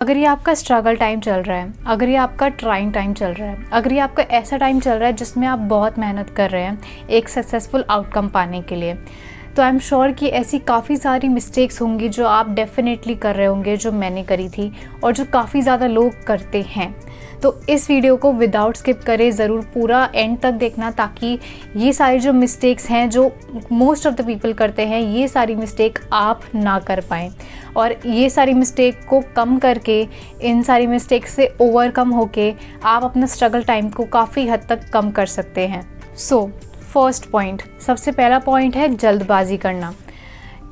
अगर ये आपका स्ट्रगल टाइम चल रहा है, अगर ये आपका ट्राइंग टाइम चल रहा है, अगर ये आपका ऐसा टाइम चल रहा है जिसमें आप बहुत मेहनत कर रहे हैं एक सक्सेसफुल आउटकम पाने के लिए, तो आई एम श्योर कि ऐसी काफ़ी सारी मिस्टेक्स होंगी जो आप डेफिनेटली कर रहे होंगे, जो मैंने करी थी और जो काफ़ी ज़्यादा लोग करते हैं। तो इस वीडियो को विदाउट स्किप करें, ज़रूर पूरा एंड तक देखना, ताकि ये सारी जो मिस्टेक्स हैं जो मोस्ट ऑफ द पीपल करते हैं, ये सारी मिस्टेक आप ना कर पाएँ और ये सारी मिस्टेक को कम करके, इन सारी मिस्टेक से ओवरकम होके आप अपना स्ट्रगल टाइम को काफ़ी हद तक कम कर सकते हैं। फर्स्ट पॉइंट, सबसे पहला पॉइंट है जल्दबाजी करना।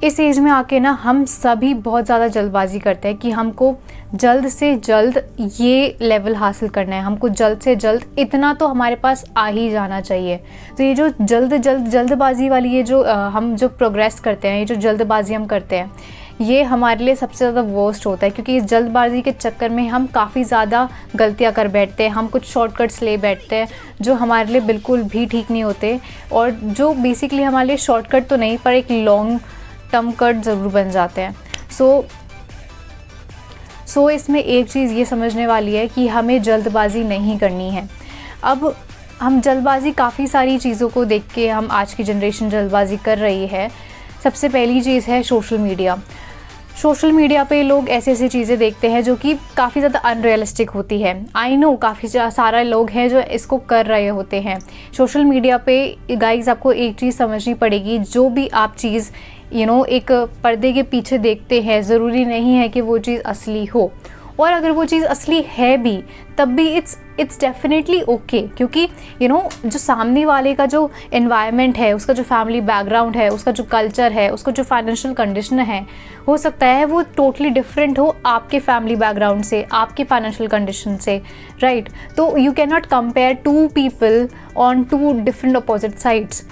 इस एज में आके ना हम सभी बहुत ज़्यादा जल्दबाजी करते हैं कि हमको जल्द से जल्द ये लेवल हासिल करना है, हमको जल्द से जल्द इतना तो हमारे पास आ ही जाना चाहिए। तो ये जो जल्दबाजी वाली ये जो हम जो प्रोग्रेस करते हैं, ये जो जल्दबाजी हम करते हैं, ये हमारे लिए सबसे ज़्यादा वर्स्ट होता है, क्योंकि इस जल्दबाजी के चक्कर में हम काफ़ी ज़्यादा गलतियां कर बैठते हैं, हम कुछ शॉर्टकट्स ले बैठते हैं जो हमारे लिए बिल्कुल भी ठीक नहीं होते, और जो बेसिकली हमारे लिए शॉर्टकट तो नहीं पर एक लॉन्ग टर्म कट ज़रूर बन जाते हैं। सो इसमें एक चीज़ ये समझने वाली है कि हमें जल्दबाजी नहीं करनी है। अब हम जल्दबाजी काफ़ी सारी चीज़ों को देख के हम आज की जनरेशन जल्दबाजी कर रही है। सबसे पहली चीज़ है सोशल मीडिया। सोशल मीडिया पे लोग ऐसी ऐसी चीज़ें देखते हैं जो कि काफ़ी ज़्यादा अनरियलिस्टिक होती है। आई नो काफ़ी सारे लोग हैं जो इसको कर रहे होते हैं। सोशल मीडिया पे गाइस आपको एक चीज़ समझनी पड़ेगी, जो भी आप चीज़ एक पर्दे के पीछे देखते हैं, ज़रूरी नहीं है कि वो चीज़ असली हो, और अगर वो चीज़ असली है भी तब भी इट्स डेफिनेटली ओके, क्योंकि जो सामने वाले का जो एनवायरनमेंट है, उसका जो फैमिली बैकग्राउंड है, उसका जो कल्चर है, उसका जो फाइनेंशियल कंडीशन है, हो सकता है वो टोटली डिफरेंट हो आपके फैमिली बैकग्राउंड से, आपके फाइनेंशियल कंडीशन से, राइट। तो you can not compare to people on two different opposite sides.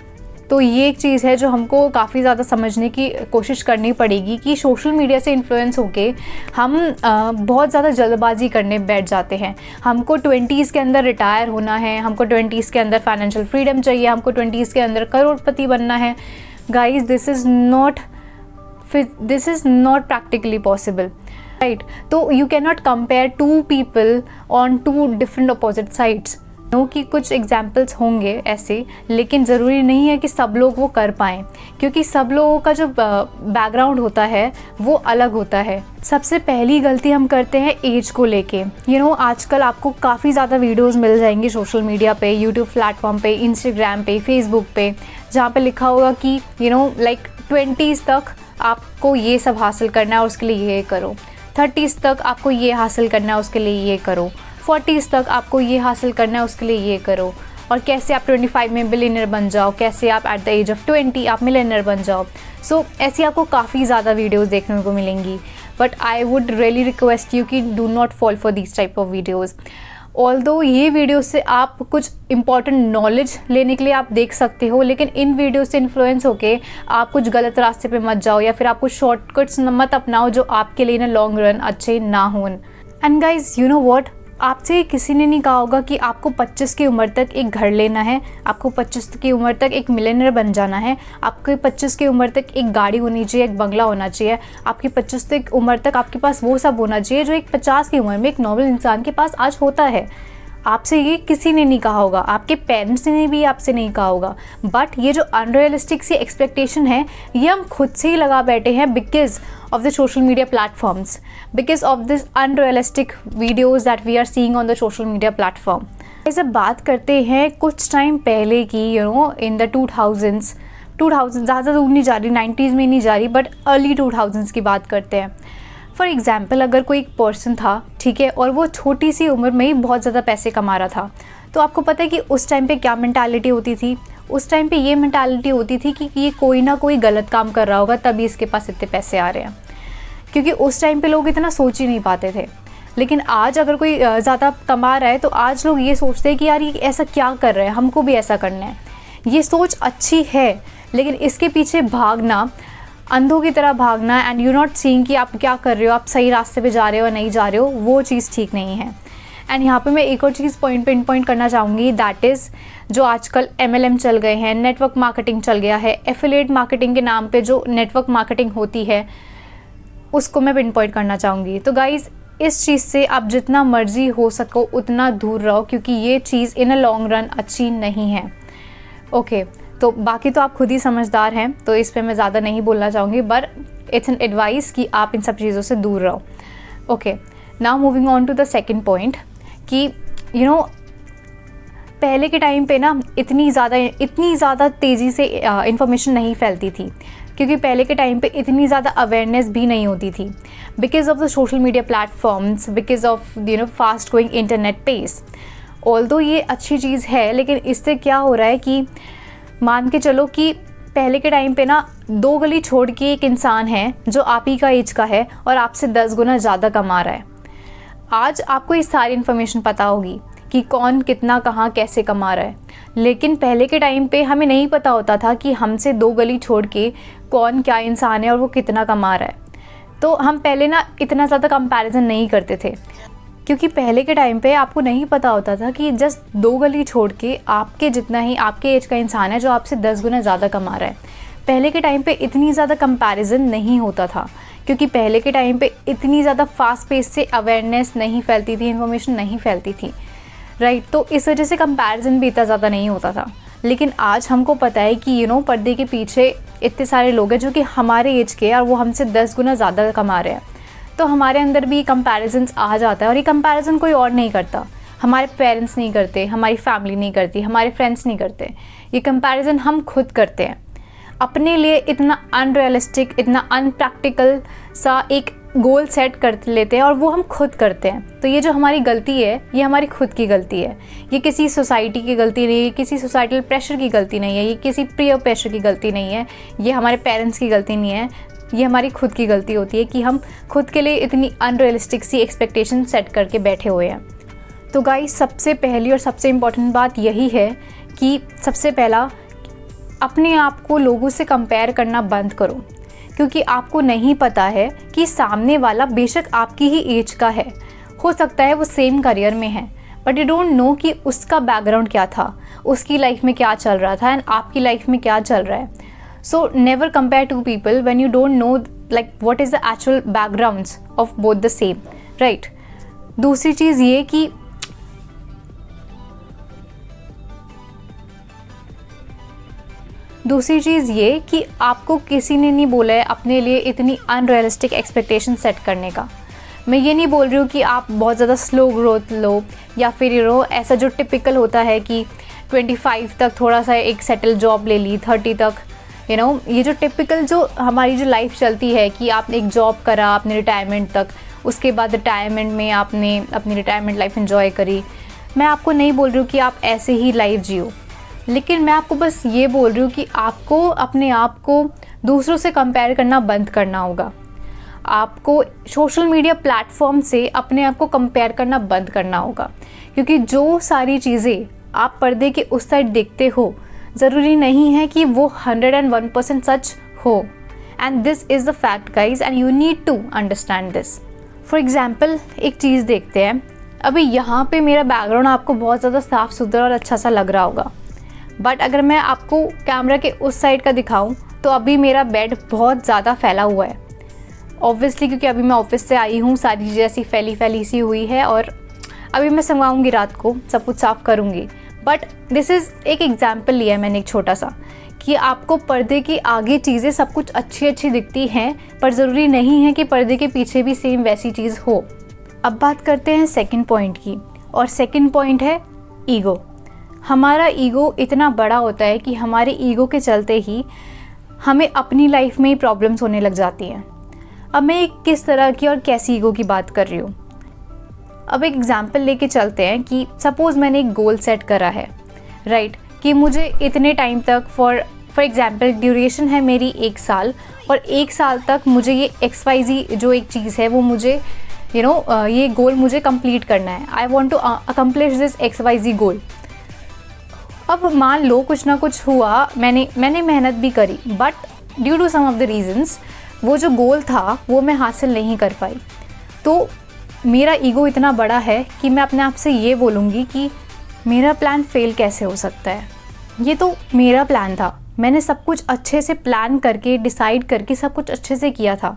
तो ये एक चीज़ है जो हमको काफ़ी ज़्यादा समझने की कोशिश करनी पड़ेगी कि सोशल मीडिया से इन्फ्लुएंस होके हम बहुत ज़्यादा जल्दबाजी करने बैठ जाते हैं। हमको 20s के अंदर रिटायर होना है, हमको 20s के अंदर फाइनेंशियल फ्रीडम चाहिए, हमको 20s के अंदर करोड़पति बनना है। Guys, this is not practically possible, right. तो you can not compare to people on two different opposite sides. कि कुछ एग्जाम्पल्स होंगे ऐसे, लेकिन ज़रूरी नहीं है कि सब लोग वो कर पाएँ, क्योंकि सब लोगों का जो बैकग्राउंड होता है वो अलग होता है। सबसे पहली गलती हम करते हैं एज को लेके। आजकल आपको काफ़ी ज़्यादा वीडियोस मिल जाएंगी सोशल मीडिया पे, यूट्यूब प्लेटफॉर्म पे, इंस्टाग्राम पे, फेसबुक पे, जहाँ पे लिखा होगा कि लाइक 20s तक आपको ये सब हासिल करना है, उसके लिए ये करो। 30s तक आपको ये हासिल करना है, उसके लिए ये करो। 40s तक आपको ये हासिल करना है, उसके लिए ये करो। और कैसे आप 25 में बिलियनर बन जाओ, कैसे आप एट द एज ऑफ 20 आप मिलियनर बन जाओ। सो ऐसी आपको काफ़ी ज़्यादा वीडियोस देखने को मिलेंगी, but I would really request you कि do not fall for this type of videos. Although ये वीडियो से आप कुछ इंपॉर्टेंट नॉलेज लेने के लिए आप देख सकते हो, लेकिन इन वीडियो से इन्फ्लुएंस होके आप कुछ गलत रास्ते पे मत जाओ, या फिर आप कुछ शॉर्टकट्स मत अपनाओ जो आपके लिए ना लॉन्ग रन अच्छे ना हों। And guys, you know what, आपसे किसी ने नहीं कहा होगा कि आपको 25 की उम्र तक एक घर लेना है, आपको 25 की उम्र तक एक मिलियनर बन जाना है, आपको 25 की उम्र तक एक गाड़ी होनी चाहिए, एक बंगला होना चाहिए, आपकी 25 की उम्र तक आपके पास वो सब होना चाहिए जो एक 50 की उम्र में एक नॉर्मल इंसान के पास आज होता है। आपसे ये किसी ने नहीं कहा होगा, आपके पेरेंट्स ने भी आपसे नहीं कहा होगा, बट ये जो अनरियलिस्टिक सी एक्सपेक्टेशन है ये हम खुद से ही लगा बैठे हैं because of the social media platforms, because of this unrealistic videos that we are seeing on the social media platform। इसे बात करते हैं कुछ टाइम पहले की, in the 2000s ज़्यादा दूर नहीं जा रही, 90s में नहीं जा रही, बट अर्ली 2000s की बात करते हैं। फॉर एग्जाम्पल, अगर कोई एक पर्सन था, ठीक है, और वो छोटी सी उम्र में ही बहुत ज़्यादा पैसे कमा रहा था, तो आपको पता है कि उस टाइम पे क्या मेंटालिटी होती थी? उस टाइम पे ये मेंटालिटी होती थी कि ये कोई ना कोई गलत काम कर रहा होगा तभी इसके पास इतने पैसे आ रहे हैं, क्योंकि उस टाइम पे लोग इतना सोच ही नहीं पाते थे। लेकिन आज अगर कोई ज़्यादा कमा रहा है तो आज लोग ये सोचते हैं कि यार ये ऐसा क्या कर रहा है, हमको भी ऐसा करना है। ये सोच अच्छी है, लेकिन इसके पीछे भागना, अंधों की तरह भागना, एंड यू नॉट सीइंग कि आप क्या कर रहे हो, आप सही रास्ते पे जा रहे हो या नहीं जा रहे हो, वो चीज़ ठीक नहीं है। एंड यहाँ पे मैं एक और चीज़ पॉइंट करना चाहूँगी, दैट इज़ जो आजकल MLM चल गए हैं, नेटवर्क मार्केटिंग चल गया है, एफिलिएट मार्केटिंग के नाम पे जो नेटवर्क मार्केटिंग होती है उसको मैं पिन पॉइंट करना चाहूँगी। तो गाइज़, इस चीज़ से आप जितना मर्जी हो सको उतना दूर रहो, क्योंकि ये चीज़ इन अ लॉन्ग रन अच्छी नहीं है। ओके, तो बाकी तो आप खुद ही समझदार हैं, तो इस पे मैं ज़्यादा नहीं बोलना चाहूँगी, बट इट्स एन एडवाइस कि आप इन सब चीज़ों से दूर रहो। Okay, now moving on to the second point कि पहले के टाइम पे ना इतनी ज़्यादा तेज़ी से इंफॉर्मेशन नहीं फैलती थी, क्योंकि पहले के टाइम पे इतनी ज़्यादा अवेयरनेस भी नहीं होती थी because of the social media platforms, because of fast going internet pace. Although ये अच्छी चीज़ है, लेकिन इससे क्या हो रहा है कि मान के चलो कि पहले के टाइम पे ना 2 गली छोड़ के एक इंसान है जो आप ही का एज का है और आपसे 10 गुना ज़्यादा कमा रहा है। आज आपको ये सारी इन्फॉर्मेशन पता होगी कि कौन कितना कहाँ कैसे कमा रहा है, लेकिन पहले के टाइम पे हमें नहीं पता होता था कि हमसे 2 गली छोड़ के कौन क्या इंसान है और वो कितना कमा रहा है। तो हम पहले ना इतना ज़्यादा कंपैरिजन नहीं करते थे, क्योंकि पहले के टाइम पे आपको नहीं पता होता था कि जस्ट 2 गली छोड़ के आपके जितना ही आपके एज का इंसान है जो आपसे 10 गुना ज़्यादा कमा रहा है। पहले के टाइम पे इतनी ज़्यादा कंपैरिजन नहीं होता था, क्योंकि पहले के टाइम पे इतनी ज़्यादा फास्ट पेस से अवेयरनेस नहीं फैलती थी, इन्फॉर्मेशन नहीं फैलती थी, राइट। तो इस वजह से कंपैरिजन भी इतना ज़्यादा नहीं होता था। लेकिन आज हमको पता है कि पर्दे के पीछे इतने सारे लोग हैं जो कि हमारे एज के और वो हमसे 10 गुना ज़्यादा कमा रहे हैं। तो हमारे अंदर भी कंपैरिजन्स आ जाता है, और ये कंपैरिजन कोई और नहीं करता, हमारे पेरेंट्स नहीं करते, हमारी फैमिली नहीं करती, हमारे फ्रेंड्स नहीं करते, ये कंपैरिजन हम खुद करते हैं। अपने लिए इतना अनरियलिस्टिक, इतना अनप्रैक्टिकल सा एक गोल सेट कर लेते हैं और वो हम खुद करते हैं। तो ये जो हमारी गलती है, ये हमारी खुद की गलती है। ये किसी सोसाइटी की गलती नहीं है, किसी सोसाइटल प्रेशर की गलती नहीं है, ये किसी पीयर प्रेशर की गलती नहीं है, ये हमारे पेरेंट्स की गलती नहीं है, ये हमारी खुद की गलती होती है कि हम खुद के लिए इतनी अनरियलिस्टिक सी एक्सपेक्टेशन सेट करके बैठे हुए हैं। तो गाइस, सबसे पहली और सबसे इम्पॉर्टेंट बात यही है कि सबसे पहला अपने आप को लोगों से कंपेयर करना बंद करो, क्योंकि आपको नहीं पता है कि सामने वाला बेशक आपकी ही एज का है, हो सकता है वो सेम करियर में है, बट यू डोंट नो कि उसका बैकग्राउंड क्या था, उसकी लाइफ में क्या चल रहा था एंड आपकी लाइफ में क्या चल रहा है। So never compare to people when you don't know like what is the actual backgrounds of both the same, right. दूसरी चीज़ ये कि आपको किसी ने नहीं बोला है अपने लिए इतनी अनरियलिस्टिक एक्सपेक्टेशन सेट करने का। मैं ये नहीं बोल रही हूँ कि आप बहुत ज़्यादा स्लो ग्रोथ लो, या फिर ऐसा जो टिपिकल होता है कि 25 तक थोड़ा सा एक सेटल जॉब ले ली, 30 तक ये जो टिपिकल जो हमारी जो लाइफ चलती है कि आपने एक जॉब करा आपने रिटायरमेंट तक, उसके बाद रिटायरमेंट में आपने अपनी रिटायरमेंट लाइफ एंजॉय करी। मैं आपको नहीं बोल रही हूँ कि आप ऐसे ही लाइफ जियो, लेकिन मैं आपको बस ये बोल रही हूँ कि आपको अपने आप को दूसरों से कंपेयर करना बंद करना होगा। आपको सोशल मीडिया प्लेटफॉर्म से अपने आप को कंपेयर करना बंद करना होगा, क्योंकि जो सारी चीज़ें आप पर्दे के उस साइड देखते हो ज़रूरी नहीं है कि वो 101% सच हो। And this is the fact guys, and you need to understand this. For example एक चीज़ देखते हैं, अभी यहाँ पे मेरा बैकग्राउंड आपको बहुत ज़्यादा साफ़ सुथरा और अच्छा सा लग रहा होगा, बट अगर मैं आपको कैमरा के उस साइड का दिखाऊं तो अभी मेरा बेड बहुत ज़्यादा फैला हुआ है। ऑब्वियसली क्योंकि अभी मैं ऑफिस से आई हूँ, सारी चीज़ें ऐसी फैली सी हुई है, और अभी मैं संभालूंगी, रात को सब कुछ साफ़ करूँगी। बट दिस इज़ एक एग्जाम्पल लिया है मैंने एक छोटा सा, कि आपको पर्दे के आगे चीज़ें सब कुछ अच्छी दिखती हैं, पर ज़रूरी नहीं है कि पर्दे के पीछे भी सेम वैसी चीज़ हो। अब बात करते हैं सेकंड पॉइंट की, और सेकंड पॉइंट है ईगो। हमारा ईगो इतना बड़ा होता है कि हमारे ईगो के चलते ही हमें अपनी लाइफ में ही प्रॉब्लम्स होने लग जाती हैं। अब मैं किस तरह की और कैसी ईगो की बात कर रही हूँ। अब एक एग्जांपल लेके चलते हैं कि सपोज़ मैंने एक गोल सेट करा है, राइट, कि मुझे इतने टाइम तक फॉर एग्जांपल ड्यूरेशन है मेरी 1 साल, और 1 साल तक मुझे ये XYZ जो एक चीज़ है वो मुझे ये गोल मुझे कंप्लीट करना है। I want to accomplish this XYZ goal. अब मान लो कुछ ना कुछ हुआ, मैंने मेहनत भी करी, but due to some of the reasons वो जो गोल था वो मैं हासिल नहीं कर पाई। तो मेरा ईगो इतना बड़ा है कि मैं अपने आप से ये बोलूँगी कि मेरा प्लान फेल कैसे हो सकता है। ये तो मेरा प्लान था, मैंने सब कुछ अच्छे से प्लान करके डिसाइड करके सब कुछ अच्छे से किया था,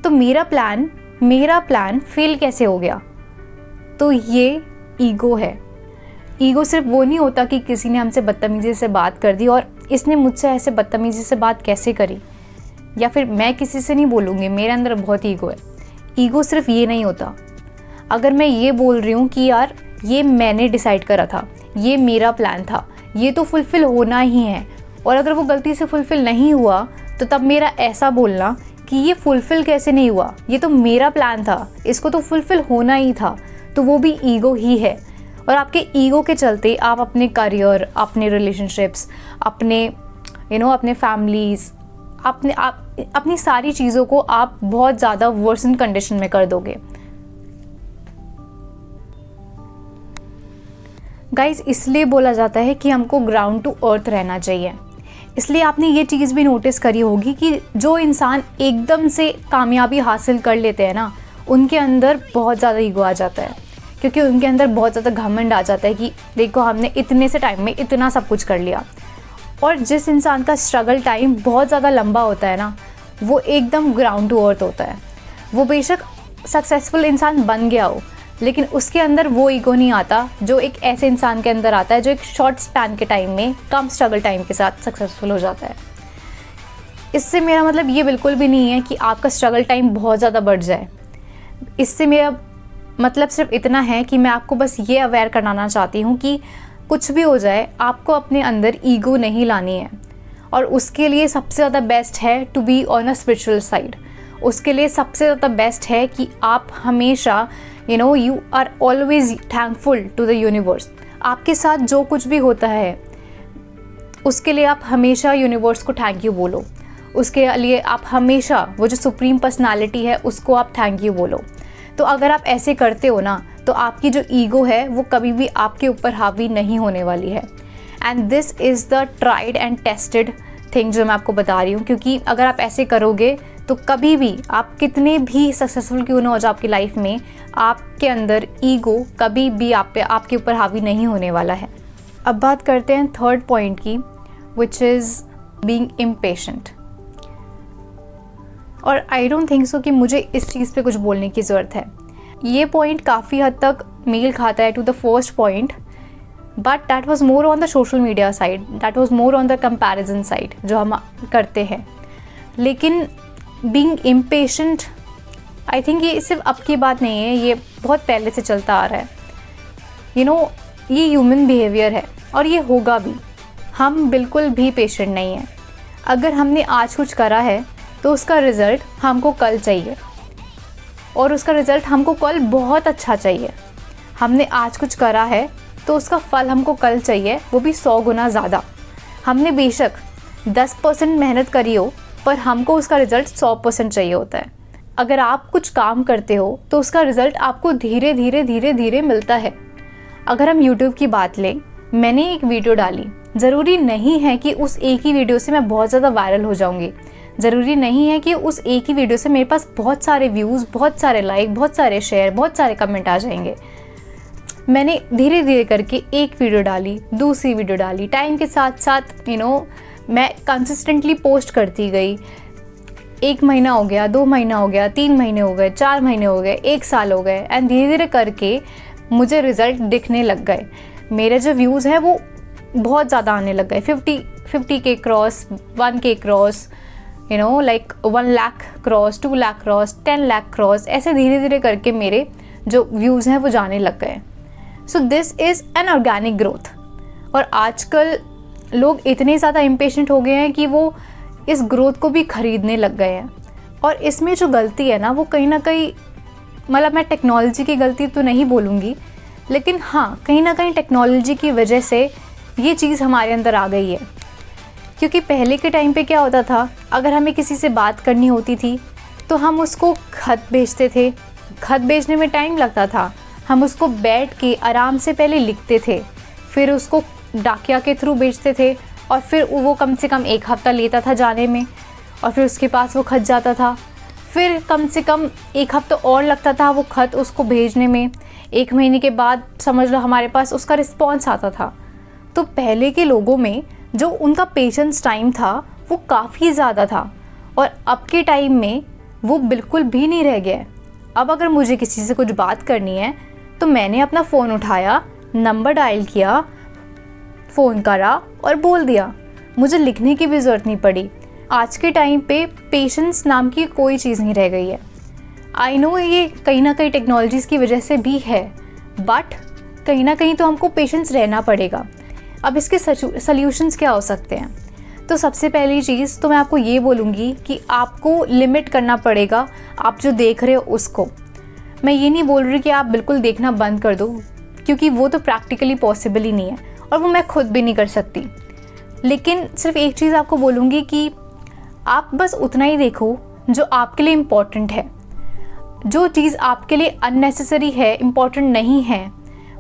तो मेरा प्लान मेरा प्लान फेल कैसे हो गया। तो ये ईगो है। ईगो सिर्फ वो नहीं होता कि किसी ने हमसे बदतमीज़ी से बात कर दी और इसने मुझसे ऐसे बदतमीज़ी से बात कैसे करी, या फिर मैं किसी से नहीं बोलूँगी, मेरे अंदर बहुत ईगो है। ईगो सिर्फ ये नहीं होता। अगर मैं ये बोल रही हूँ कि यार ये मैंने डिसाइड करा था, ये मेरा प्लान था, ये तो फुलफ़िल होना ही है, और अगर वो गलती से फुलफ़िल नहीं हुआ तो तब मेरा ऐसा बोलना कि ये फुलफ़िल कैसे नहीं हुआ, ये तो मेरा प्लान था, इसको तो फुलफ़िल होना ही था, तो वो भी ईगो ही है। और आपके ईगो के चलते आप अपने करियर, अपने रिलेशनशिप्स, अपने अपने फैमिलीज़, अपनी सारी चीज़ों को आप बहुत ज़्यादा वर्सन कंडीशन में कर दोगे। गाइस, इसलिए बोला जाता है कि हमको ग्राउंड टू अर्थ रहना चाहिए। इसलिए आपने ये चीज़ भी नोटिस करी होगी कि जो इंसान एकदम से कामयाबी हासिल कर लेते हैं ना, उनके अंदर बहुत ज़्यादा ईगो आ जाता है, क्योंकि उनके अंदर बहुत ज़्यादा घमंड आ जाता है कि देखो हमने इतने से टाइम में इतना सब कुछ कर लिया। और जिस इंसान का स्ट्रगल टाइम बहुत ज़्यादा लंबा होता है ना, वो एकदम ग्राउंड टू अर्थ होता है। वो बेशक सक्सेसफुल इंसान बन गया हो, लेकिन उसके अंदर वो ईगो नहीं आता जो एक ऐसे इंसान के अंदर आता है जो एक शॉर्ट स्पैन के टाइम में, कम स्ट्रगल टाइम के साथ सक्सेसफुल हो जाता है। इससे मेरा मतलब ये बिल्कुल भी नहीं है कि आपका स्ट्रगल टाइम बहुत ज़्यादा बढ़ जाए। इससे मेरा मतलब सिर्फ इतना है कि मैं आपको बस ये अवेयर कराना चाहती हूँ कि कुछ भी हो जाए, आपको अपने अंदर ईगो नहीं लानी है। और उसके लिए सबसे ज़्यादा बेस्ट है to be on a spiritual side. उसके लिए सबसे ज़्यादा बेस्ट है कि आप हमेशा you are always thankful to the universe. आपके साथ जो कुछ भी होता है उसके लिए आप हमेशा यूनिवर्स को थैंक यू बोलो। उसके लिए आप हमेशा वो जो सुप्रीम पर्सनालिटी है उसको आप थैंक यू बोलो। तो अगर आप ऐसे करते हो ना, तो आपकी जो ईगो है वो कभी भी आपके ऊपर हावी नहीं होने वाली है। And this is the tried and tested thing जो मैं आपको बता रही हूँ, क्योंकि अगर आप ऐसे करोगे तो कभी भी, आप कितने भी सक्सेसफुल क्यों ना हो जाए आपकी लाइफ में, आपके अंदर ईगो कभी भी आपके ऊपर हावी नहीं होने वाला है। अब बात करते हैं थर्ड पॉइंट की, विच इज़ बीइंग इम्पेशेंट। और आई डोंट थिंक सो कि मुझे इस चीज़ पे कुछ बोलने की ज़रूरत है। ये पॉइंट काफ़ी हद तक मेल खाता है to the first point, but that was more on the social media side, that was more on the comparison side जो हम करते हैं। लेकिन बीइंग इम्पेशेंट, आई थिंक ये सिर्फ अब की बात नहीं है, ये बहुत पहले से चलता आ रहा है। ये ह्यूमन बिहेवियर है और ये होगा भी। हम बिल्कुल भी पेशेंट नहीं हैं। अगर हमने आज कुछ करा है तो उसका रिज़ल्ट हमको कल चाहिए, और उसका रिज़ल्ट हमको कल बहुत अच्छा चाहिए। हमने आज कुछ करा है तो उसका फल हमको कल चाहिए, वो भी 100 गुना ज़्यादा। हमने बेशक 10% मेहनत करी हो, पर हमको उसका रिज़ल्ट 100% चाहिए होता है। अगर आप कुछ काम करते हो तो उसका रिज़ल्ट आपको धीरे धीरे धीरे धीरे मिलता है। अगर हम YouTube की बात लें, मैंने एक वीडियो डाली, ज़रूरी नहीं है कि उस एक ही वीडियो से मैं बहुत ज़्यादा वायरल हो जाऊँगी। ज़रूरी नहीं है कि उस एक ही वीडियो से मेरे पास बहुत सारे व्यूज़, बहुत सारे लाइक, बहुत सारे शेयर, बहुत सारे कमेंट आ जाएंगे। मैंने धीरे धीरे करके एक वीडियो डाली, दूसरी वीडियो डाली, टाइम के साथ साथ मैं कंसिस्टेंटली पोस्ट करती गई। 1 महीना हो गया, 2 महीना हो गया, 3 महीने हो गए, 4 महीने हो गए, 1 साल हो गए, एंड धीरे धीरे करके मुझे रिज़ल्ट दिखने लग गए। मेरे जो व्यूज़ हैं वो बहुत ज़्यादा आने लग गए, 50 के क्रॉस, 1 के cross, like 1 lakh cross, 2 lakh cross, 10 lakh cross, ऐसे धीरे धीरे करके मेरे जो व्यूज़ हैं वो जाने लग गए। So this is an organic growth. और आजकल लोग इतने ज़्यादा इम्पेशेंट हो गए हैं कि वो इस ग्रोथ को भी ख़रीदने लग गए हैं। और इसमें जो गलती है ना, वो कहीं ना कहीं, मतलब मैं टेक्नोलॉजी की गलती तो नहीं बोलूँगी, लेकिन हाँ, कहीं ना कहीं टेक्नोलॉजी की वजह से ये चीज़ हमारे अंदर आ गई है। क्योंकि पहले के टाइम पे क्या होता था, अगर हमें किसी से बात करनी होती थी तो हम उसको खत भेजते थे। खत भेजने में टाइम लगता था, हम उसको बैठ के आराम से पहले लिखते थे, फिर उसको डाकिया के थ्रू भेजते थे, और फिर वो कम से कम 1 हफ़्ता लेता था जाने में, और फिर उसके पास वो खत जाता था। फिर कम से कम 1 हफ़्ता और लगता था वो खत उसको भेजने में। 1 महीने के बाद समझ लो हमारे पास उसका रिस्पॉन्स आता था। तो पहले के लोगों में जो उनका पेशेंस टाइम था वो काफ़ी ज़्यादा था, और अब के टाइम में वो बिल्कुल भी नहीं रह गया है। अब अगर मुझे किसी से कुछ बात करनी है तो मैंने अपना फ़ोन उठाया, नंबर डायल किया, फ़ोन करा और बोल दिया। मुझे लिखने की भी ज़रूरत नहीं पड़ी। आज के टाइम पे पेशेंस नाम की कोई चीज़ नहीं रह गई है। आई नो ये कहीं ना कहीं टेक्नोलॉजीज़ की वजह से भी है, बट कहीं ना कहीं तो हमको पेशेंस रहना पड़ेगा। अब इसके सल्यूशंस क्या हो सकते हैं? तो सबसे पहली चीज़ तो मैं आपको ये बोलूँगी कि आपको लिमिट करना पड़ेगा आप जो देख रहे हो उसको। मैं ये नहीं बोल रही कि आप बिल्कुल देखना बंद कर दो, क्योंकि वो तो प्रैक्टिकली पॉसिबल ही नहीं है और वो मैं खुद भी नहीं कर सकती। लेकिन सिर्फ एक चीज़ आपको बोलूँगी कि आप बस उतना ही देखो जो आपके लिए इम्पॉर्टेंट है। जो चीज़ आपके लिए अननेसेसरी है, इम्पॉर्टेंट नहीं है,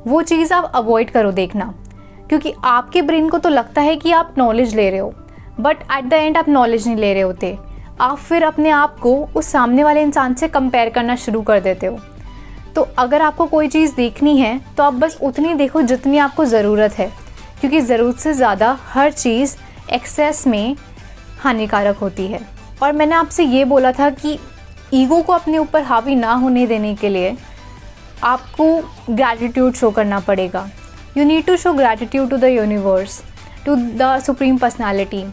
वो चीज़ आप अवॉइड करो देखना। क्योंकि आपके ब्रेन को तो लगता है कि आप नॉलेज ले रहे हो, बट एट द एंड आप नॉलेज नहीं ले रहे होते। आप फिर अपने आप को उस सामने वाले इंसान से कंपेयर करना शुरू कर देते हो। तो अगर आपको कोई चीज़ देखनी है तो आप बस उतनी देखो जितनी आपको ज़रूरत है, क्योंकि ज़रूरत से ज़्यादा हर चीज़ एक्सेस में हानिकारक होती है। और मैंने आपसे ये बोला था कि ईगो को अपने ऊपर हावी ना होने देने के लिए आपको ग्रैटिट्यूड शो करना पड़ेगा। You need to show gratitude to the universe, to the supreme personality.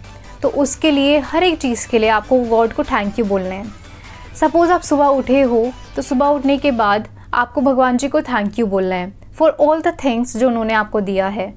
तो उसके लिए हर एक चीज़ के लिए आपको गॉड को थैंक यू बोलना है। सपोज़ आप सुबह उठे हो तो सुबह उठने के बाद आपको भगवान जी को थैंक यू बोलना है फॉर ऑल द थिंग्स जो उन्होंने आपको दिया है।